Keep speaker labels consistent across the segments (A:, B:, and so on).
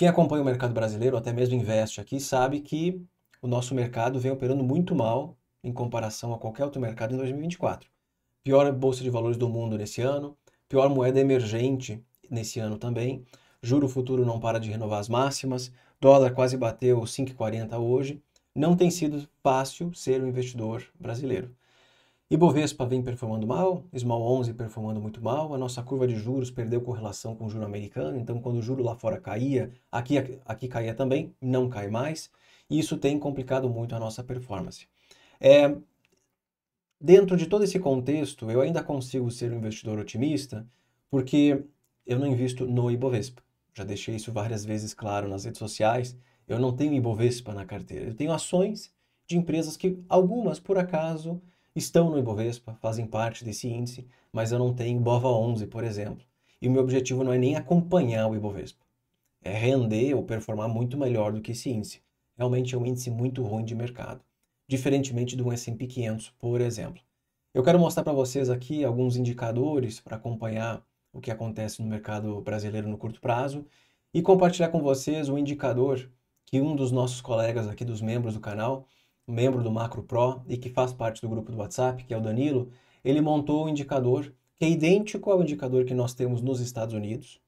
A: Quem acompanha o mercado brasileiro, ou até mesmo investe aqui, sabe que o nosso mercado vem operando muito mal em comparação a qualquer outro mercado em 2024. Pior bolsa de valores do mundo nesse ano, pior moeda emergente nesse ano também, juro futuro não para de renovar as máximas, dólar quase bateu 5,40 hoje. Não tem sido fácil ser um investidor brasileiro. Ibovespa vem performando mal, Small 11 performando muito mal, a nossa curva de juros perdeu correlação com o juro americano, então quando o juro lá fora caía, aqui caía também, não cai mais, e isso tem complicado muito a nossa performance. É, Dentro de todo esse contexto, eu ainda consigo ser um investidor otimista, porque eu não invisto no Ibovespa. Já deixei isso várias vezes claro nas redes sociais, eu não tenho Ibovespa na carteira, eu tenho ações de empresas que algumas, por acaso, estão no Ibovespa, fazem parte desse índice, mas eu não tenho BOVA11, por exemplo. E o meu objetivo não é nem acompanhar o Ibovespa, é render ou performar muito melhor do que esse índice. Realmente é um índice muito ruim de mercado, diferentemente do S&P 500, por exemplo. Eu quero mostrar para vocês aqui alguns indicadores para acompanhar o que acontece no mercado brasileiro no curto prazo e compartilhar com vocês um indicador que um dos nossos colegas aqui, dos membros do canal, membro do Macro Pro e que faz parte do grupo do WhatsApp, que é o Danilo, ele montou um indicador que é idêntico ao indicador que nós temos nos Estados Unidos,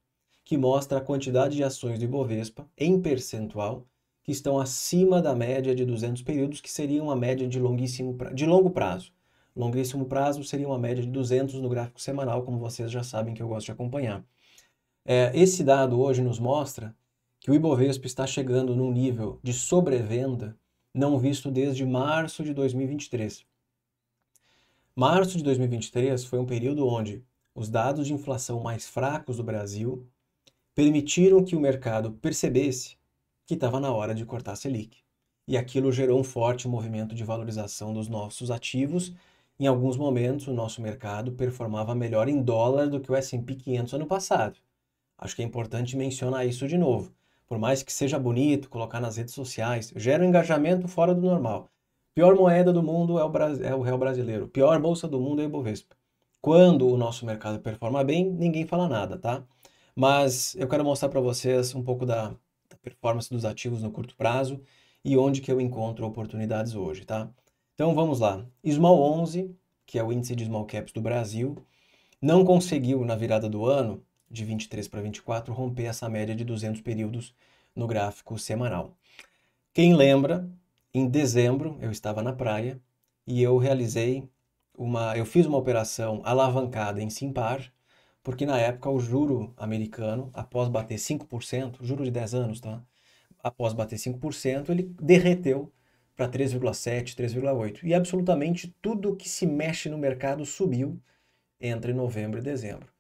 A: que mostra a quantidade de ações do Ibovespa em percentual que estão acima da média de 200 períodos, que seria uma média de longo prazo. Longuíssimo prazo seria uma média de 200 no gráfico semanal, como vocês já sabem que eu gosto de acompanhar. Esse dado hoje nos mostra que o Ibovespa está chegando num nível de sobrevenda não visto desde março de 2023. Março de 2023 foi um período onde os dados de inflação mais fracos do Brasil permitiram que o mercado percebesse que estava na hora de cortar a Selic. E aquilo gerou um forte movimento de valorização dos nossos ativos. Em alguns momentos, o nosso mercado performava melhor em dólar do que o S&P 500 ano passado. Acho que é importante mencionar isso de novo. Por mais que seja bonito colocar nas redes sociais, gera um engajamento fora do normal. Pior moeda do mundo é o real brasileiro. Pior bolsa do mundo é o Ibovespa. Quando o nosso mercado performa bem, ninguém fala nada, tá? Mas eu quero mostrar para vocês um pouco da performance dos ativos no curto prazo e onde que eu encontro oportunidades hoje, tá? Então vamos lá. Small 11, que é o índice de small caps do Brasil, não conseguiu na virada do ano, de 23 para 24, romper essa média de 200 períodos no gráfico semanal. Quem lembra, em dezembro eu estava na praia e eu fiz uma operação alavancada em Simpar, porque na época o juro americano, após bater 5%, juro de 10 anos, tá? Após bater 5%, ele derreteu para 3,7, 3,8. E absolutamente tudo que se mexe no mercado subiu entre novembro e dezembro.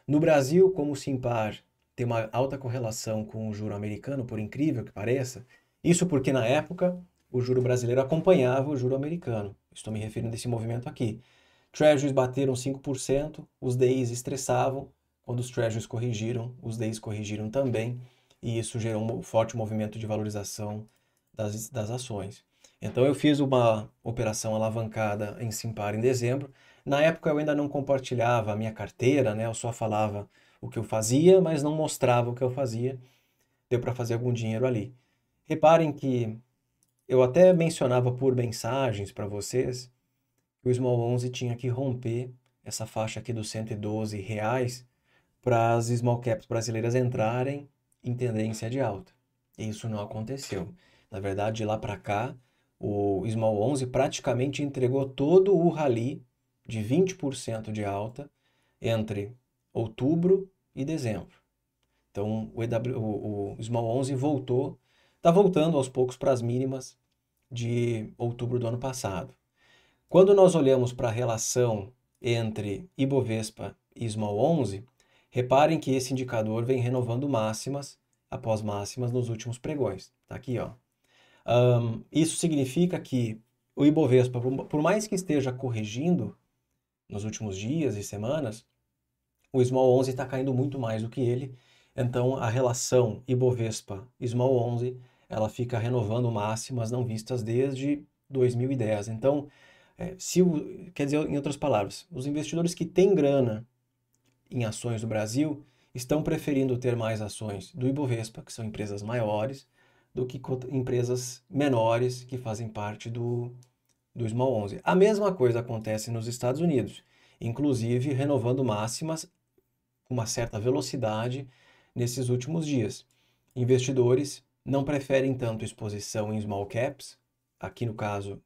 A: No Brasil, como o Simpar tem uma alta correlação com o juro americano, por incrível que pareça, isso porque na época o juro brasileiro acompanhava o juro americano. Estou me referindo a esse movimento aqui. Treasuries bateram 5%, os DIs estressavam. Quando os Treasuries corrigiram, os DIs corrigiram também, e isso gerou um forte movimento de valorização das ações. Então eu fiz uma operação alavancada em Simpar em dezembro. Na época eu ainda não compartilhava a minha carteira, né? Eu só falava o que eu fazia, mas não mostrava o que eu fazia. Deu para fazer algum dinheiro ali. Reparem que eu até mencionava por mensagens para vocês que o Small 11 tinha que romper essa faixa aqui dos R$ 112 para as small caps brasileiras entrarem em tendência de alta. E isso não aconteceu. Na verdade, de lá para cá, o Small 11 praticamente entregou todo o rally de 20% de alta entre outubro e dezembro. Então, o Small 11 está voltando aos poucos para as mínimas de outubro do ano passado. Quando nós olhamos para a relação entre Ibovespa e Small 11, reparem que esse indicador vem renovando máximas após máximas nos últimos pregões. Está aqui, ó. Isso significa que o Ibovespa, por mais que esteja corrigindo nos últimos dias e semanas, o Small 11 está caindo muito mais do que ele. Então, a relação Ibovespa-Small 11, ela fica renovando máximas não vistas desde 2010. Então, quer dizer, em outras palavras, os investidores que têm grana em ações do Brasil estão preferindo ter mais ações do Ibovespa, que são empresas maiores, do que empresas menores que fazem parte do Small 11. A mesma coisa acontece nos Estados Unidos, inclusive renovando máximas com uma certa velocidade nesses últimos dias. Investidores não preferem tanto exposição em small caps, aqui no caso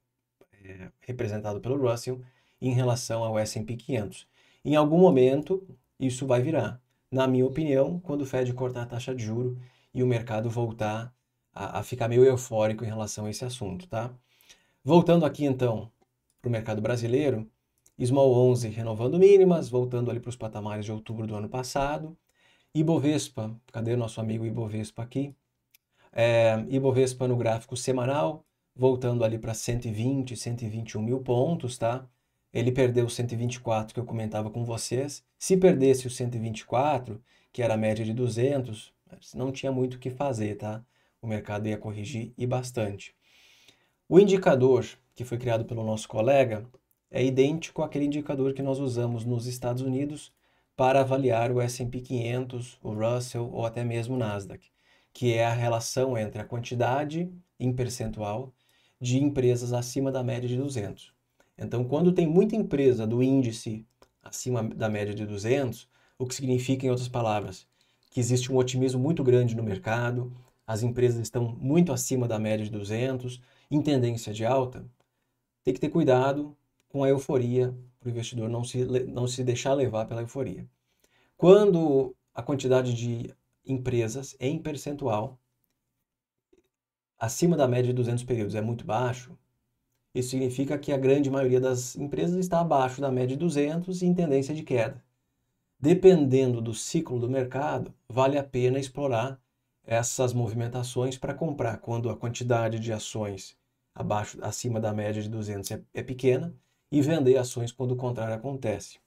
A: representado pelo Russell, em relação ao S&P 500. Em algum momento, isso vai virar. Na minha opinião, quando o Fed cortar a taxa de juro e o mercado voltar a ficar meio eufórico em relação a esse assunto, tá? Voltando aqui então para o mercado brasileiro, Small 11 renovando mínimas, voltando ali para os patamares de outubro do ano passado. Ibovespa, cadê o nosso amigo Ibovespa aqui? Ibovespa no gráfico semanal, voltando ali para 120, 121 mil pontos, tá? Ele perdeu os 124 que eu comentava com vocês. Se perdesse os 124, que era a média de 200, não tinha muito o que fazer, tá? O mercado ia corrigir e bastante. O indicador que foi criado pelo nosso colega é idêntico àquele indicador que nós usamos nos Estados Unidos para avaliar o S&P 500, o Russell ou até mesmo o Nasdaq, que é a relação entre a quantidade em percentual de empresas acima da média de 200. Então, quando tem muita empresa do índice acima da média de 200, o que significa, em outras palavras, que existe um otimismo muito grande no mercado, as empresas estão muito acima da média de 200, em tendência de alta, tem que ter cuidado com a euforia, para o investidor não se deixar levar pela euforia. Quando a quantidade de empresas em percentual acima da média de 200 períodos é muito baixo, isso significa que a grande maioria das empresas está abaixo da média de 200 e em tendência de queda. Dependendo do ciclo do mercado, vale a pena explorar essas movimentações para comprar quando a quantidade de ações acima da média de 200 é pequena e vender ações quando o contrário acontece.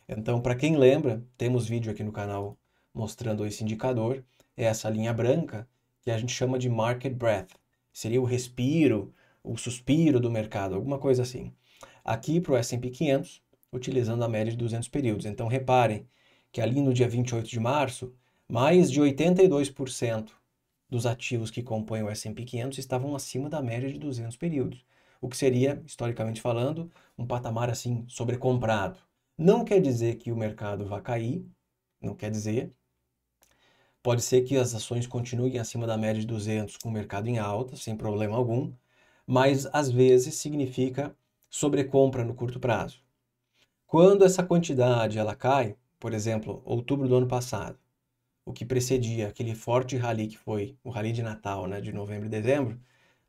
A: Então, para quem lembra, temos vídeo aqui no canal mostrando esse indicador, é essa linha branca que a gente chama de market breadth. Seria o respiro, o suspiro do mercado, alguma coisa assim. Aqui para o S&P 500, utilizando a média de 200 períodos. Então, reparem que ali no dia 28 de março, mais de 82% dos ativos que compõem o S&P 500 estavam acima da média de 200 períodos, o que seria, historicamente falando, um patamar assim sobrecomprado. Não quer dizer que o mercado vá cair, não quer dizer. Pode ser que as ações continuem acima da média de 200 com o mercado em alta, sem problema algum, mas às vezes significa sobrecompra no curto prazo. Quando essa quantidade ela cai, por exemplo, outubro do ano passado, o que precedia aquele forte rally que foi o rally de Natal, né, de novembro e dezembro,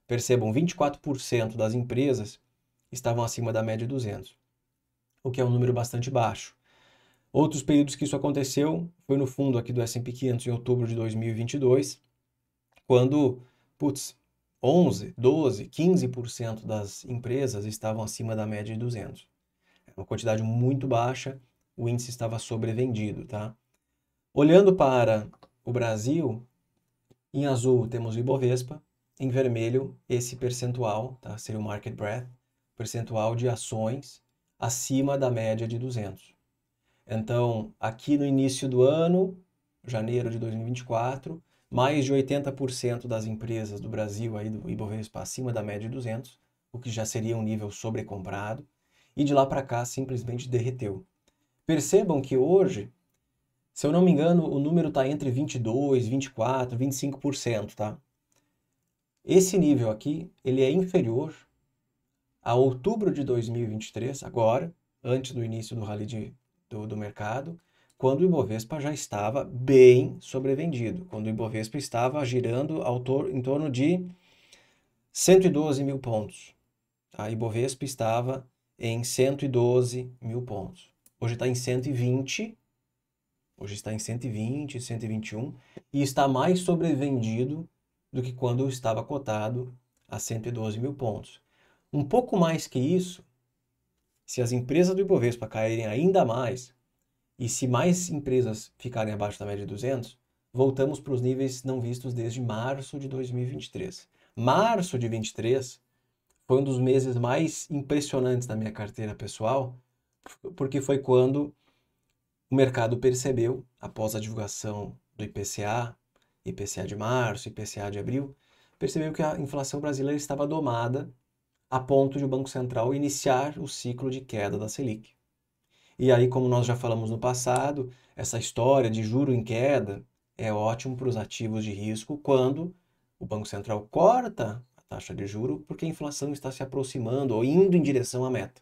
A: percebam, 24% das empresas estavam acima da média de 200, o que é um número bastante baixo. Outros períodos que isso aconteceu foi no fundo aqui do S&P 500 em outubro de 2022, quando, 11, 12, 15% das empresas estavam acima da média de 200. É uma quantidade muito baixa, o índice estava sobrevendido, tá? Olhando para o Brasil, em azul temos o Ibovespa, em vermelho esse percentual, tá? Seria o market breadth, percentual de ações acima da média de 200. Então, aqui no início do ano, janeiro de 2024, mais de 80% das empresas do Brasil, aí do Ibovespa, acima da média de 200, o que já seria um nível sobrecomprado, e de lá para cá simplesmente derreteu. Percebam que hoje, se eu não me engano, o número está entre 22, 24, 25%, tá? Esse nível aqui, ele é inferior a outubro de 2023, agora, antes do início do rally do mercado, quando o Ibovespa já estava bem sobrevendido, quando o Ibovespa estava girando em torno de 112 mil pontos. A Ibovespa estava em 112 mil pontos. Hoje está em 120, hoje está em 120, 121 e está mais sobrevendido do que quando estava cotado a 112 mil pontos. Um pouco mais que isso, se as empresas do Ibovespa caírem ainda mais e se mais empresas ficarem abaixo da média de 200, voltamos para os níveis não vistos desde março de 2023. Março de 2023 foi um dos meses mais impressionantes da minha carteira pessoal, porque foi quando O mercado percebeu, após a divulgação do IPCA, IPCA de março, IPCA de abril, percebeu que a inflação brasileira estava domada a ponto de o Banco Central iniciar o ciclo de queda da Selic. E aí, como nós já falamos no passado, essa história de juro em queda é ótimo para os ativos de risco quando o Banco Central corta a taxa de juro porque a inflação está se aproximando ou indo em direção à meta,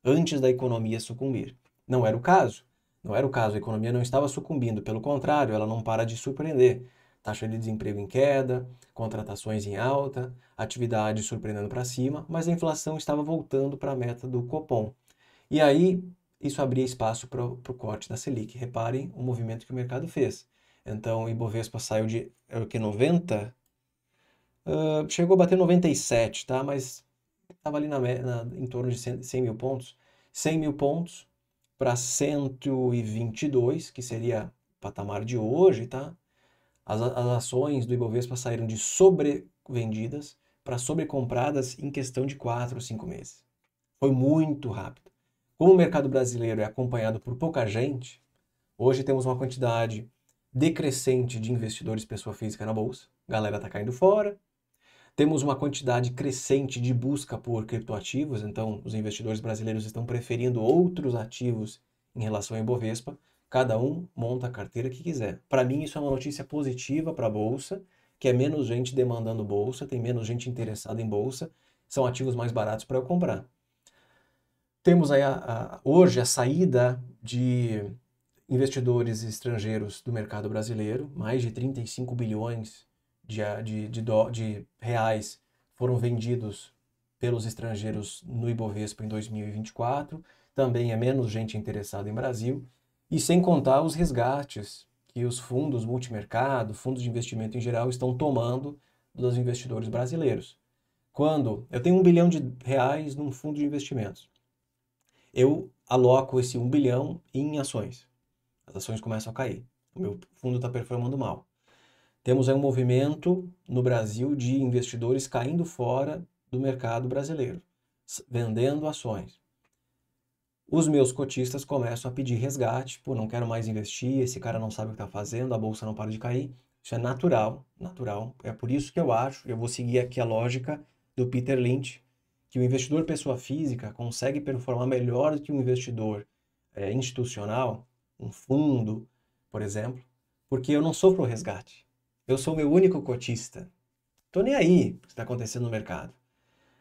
A: antes da economia sucumbir. Não era o caso. Não era o caso, a economia não estava sucumbindo, pelo contrário, ela não para de surpreender. Taxa de desemprego em queda, contratações em alta, atividade surpreendendo para cima, mas a inflação estava voltando para a meta do Copom. E aí, isso abria espaço para o corte da Selic. Reparem o movimento que o mercado fez. Então, o Ibovespa saiu de, era o que, 90? Chegou a bater 97, tá? Mas estava ali em torno de 100 mil pontos. 100 mil pontos para 122, que seria o patamar de hoje, tá? As ações do Ibovespa saíram de sobrevendidas para sobrecompradas em questão de 4 ou 5 meses. Foi muito rápido. Como o mercado brasileiro é acompanhado por pouca gente, hoje temos uma quantidade decrescente de investidores pessoa física na bolsa. A galera está caindo fora. Temos uma quantidade crescente de busca por criptoativos, então os investidores brasileiros estão preferindo outros ativos em relação ao Ibovespa. Cada um monta a carteira que quiser. Para mim, isso é uma notícia positiva para a bolsa, que é menos gente demandando bolsa, tem menos gente interessada em bolsa, são ativos mais baratos para eu comprar. Temos aí hoje a saída de investidores estrangeiros do mercado brasileiro, mais de 35 bilhões de reais foram vendidos pelos estrangeiros no Ibovespa em 2024. Também é menos gente interessada em Brasil. E sem contar os resgates que os fundos multimercado, fundos de investimento em geral, estão tomando dos investidores brasileiros. Quando eu tenho R$ 1 bilhão num fundo de investimentos, eu aloco esse 1 bilhão em ações. As ações começam a cair. O meu fundo está performando mal. Temos aí um movimento no Brasil de investidores caindo fora do mercado brasileiro, vendendo ações. Os meus cotistas começam a pedir resgate, pô, não quero mais investir, esse cara não sabe o que está fazendo, a bolsa não para de cair. Isso é natural, natural. É por isso que eu vou seguir aqui a lógica do Peter Lynch, que o investidor pessoa física consegue performar melhor do que um investidor institucional, um fundo, por exemplo, porque eu não sofro resgate. Eu sou meu único cotista. Tô nem aí o que está acontecendo no mercado.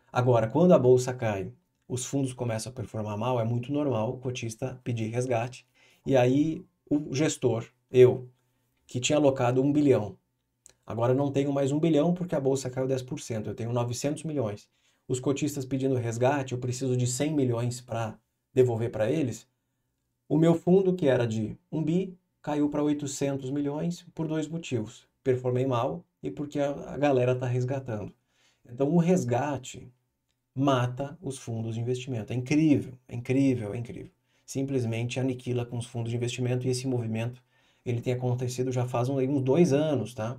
A: Agora, quando a bolsa cai, os fundos começam a performar mal, é muito normal o cotista pedir resgate. E aí o gestor, eu, que tinha alocado 1 bilhão, agora não tenho mais 1 bilhão porque a bolsa caiu 10%, eu tenho 900 milhões. Os cotistas pedindo resgate, eu preciso de 100 milhões para devolver para eles. O meu fundo, que era de 1 bi, caiu para 800 milhões por dois motivos. Performei mal e porque a galera está resgatando. Então, o resgate mata os fundos de investimento. É incrível, é incrível, é incrível. Simplesmente aniquila com os fundos de investimento e esse movimento ele tem acontecido já faz uns 2 anos, tá?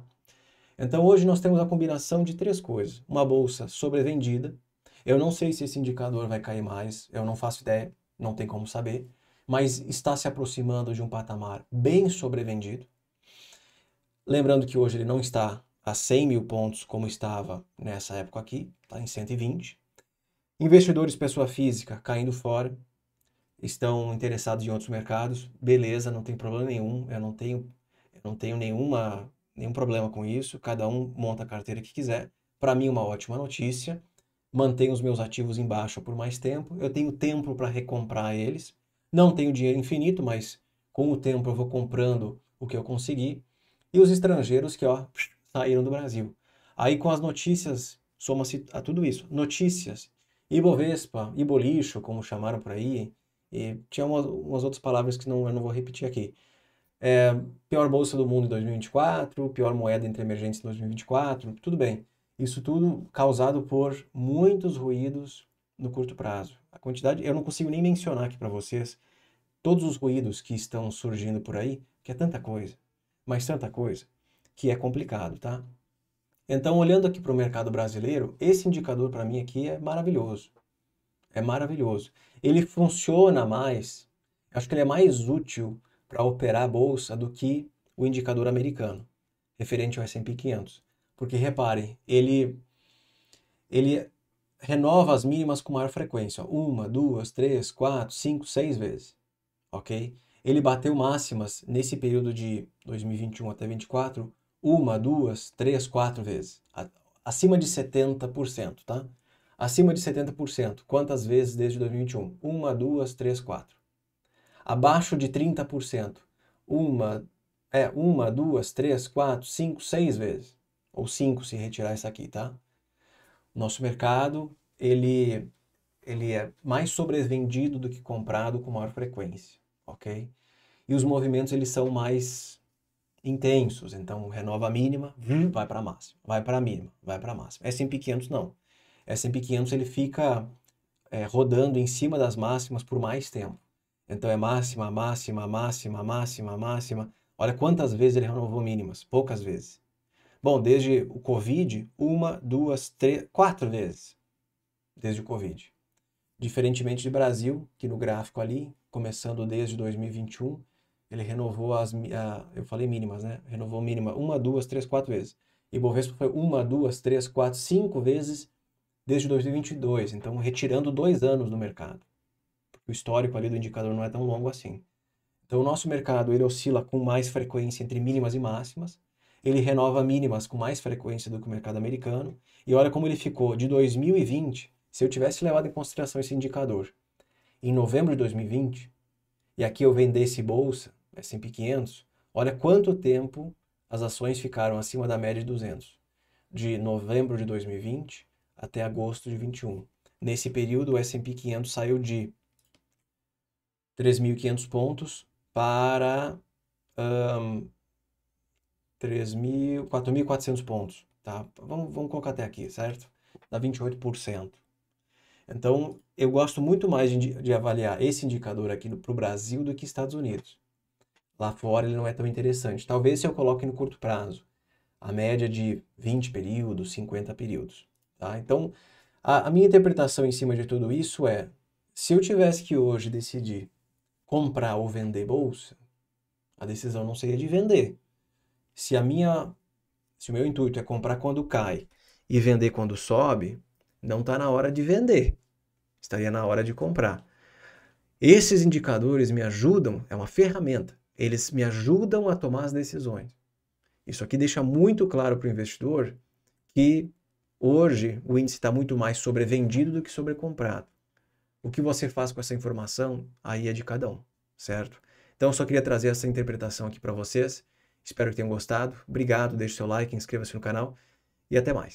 A: Então, hoje nós temos a combinação de 3 coisas. Uma bolsa sobrevendida. Eu não sei se esse indicador vai cair mais, eu não faço ideia, não tem como saber, mas está se aproximando de um patamar bem sobrevendido. Lembrando que hoje ele não está a 100 mil pontos como estava nessa época aqui, está em 120. Investidores pessoa física caindo fora, estão interessados em outros mercados, beleza, não tem problema nenhum, eu não tenho nenhum problema com isso, cada um monta a carteira que quiser. Para mim, uma ótima notícia. Mantenho os meus ativos em baixa por mais tempo, eu tenho tempo para recomprar eles. Não tenho dinheiro infinito, mas com o tempo eu vou comprando o que eu conseguir. E os estrangeiros que, ó, saíram do Brasil. Aí com as notícias, soma-se a tudo isso. Notícias, Ibovespa, Ibolixo, como chamaram por aí, e tinha umas outras palavras que eu não vou repetir aqui. Pior bolsa do mundo em 2024, pior moeda entre emergentes em 2024, tudo bem. Isso tudo causado por muitos ruídos no curto prazo. A quantidade, eu não consigo nem mencionar aqui para vocês todos os ruídos que estão surgindo por aí, que é tanta coisa, mas tanta coisa, que é complicado, tá? Então, olhando aqui para o mercado brasileiro, esse indicador para mim aqui é maravilhoso. É maravilhoso. Ele funciona mais, acho que ele é mais útil para operar a bolsa do que o indicador americano, referente ao S&P 500. Porque, reparem, ele renova as mínimas com maior frequência. 1, 2, 3, 4, 5, 6 vezes. Ok? Ele bateu máximas nesse período de 2021 até 2024, 1, 2, 3, 4 vezes. Acima de 70%, tá? Acima de 70%. Quantas vezes desde 2021? 1, 2, 3, 4. Abaixo de 30%. 1, 2, 3, 4, 5, 6 vezes. Ou 5 se retirar isso aqui, tá? Nosso mercado, ele é mais sobrevendido do que comprado com maior frequência, ok? E os movimentos, eles são mais intensos. Então, renova a mínima, vai para a máxima. Vai para a mínima, vai para a máxima. S&P 500 não. S&P 500 ele fica rodando em cima das máximas por mais tempo. Então é máxima, máxima, máxima, máxima, máxima. Olha quantas vezes ele renovou mínimas. Poucas vezes. Bom, desde o Covid, 1, 2, 3, 4 vezes. Desde o Covid. Diferentemente de Brasil, que no gráfico ali, começando desde 2021, ele renovou eu falei mínimas, né? Renovou mínima 1, 2, 3, 4 vezes. E Bovespa foi 1, 2, 3, 4, 5 vezes desde 2022. Então, retirando 2 anos do mercado. O histórico ali do indicador não é tão longo assim. Então, o nosso mercado, ele oscila com mais frequência entre mínimas e máximas. Ele renova mínimas com mais frequência do que o mercado americano. E olha como ele ficou de 2020, se eu tivesse levado em consideração esse indicador, em novembro de 2020, e aqui eu vendesse bolsa, S&P 500, olha quanto tempo as ações ficaram acima da média de 200. De novembro de 2020 até agosto de 21. Nesse período, o S&P 500 saiu de 3.500 pontos para 4.400 pontos, tá? Vamos colocar até aqui, certo? Dá 28%. Então, eu gosto muito mais de avaliar esse indicador aqui para o Brasil do que Estados Unidos. Lá fora ele não é tão interessante. Talvez se eu coloque no curto prazo, a média de 20 períodos, 50 períodos, tá? Então, a minha interpretação em cima de tudo isso é, se eu tivesse que hoje decidir comprar ou vender bolsa, a decisão não seria de vender. Se o meu intuito é comprar quando cai e vender quando sobe, não está na hora de vender. Estaria na hora de comprar. Esses indicadores me ajudam, é uma ferramenta. Eles me ajudam a tomar as decisões. Isso aqui deixa muito claro para o investidor que hoje o índice está muito mais sobrevendido do que sobrecomprado. O que você faz com essa informação, aí é de cada um, certo? Então, eu só queria trazer essa interpretação aqui para vocês. Espero que tenham gostado. Obrigado, deixe seu like, inscreva-se no canal e até mais.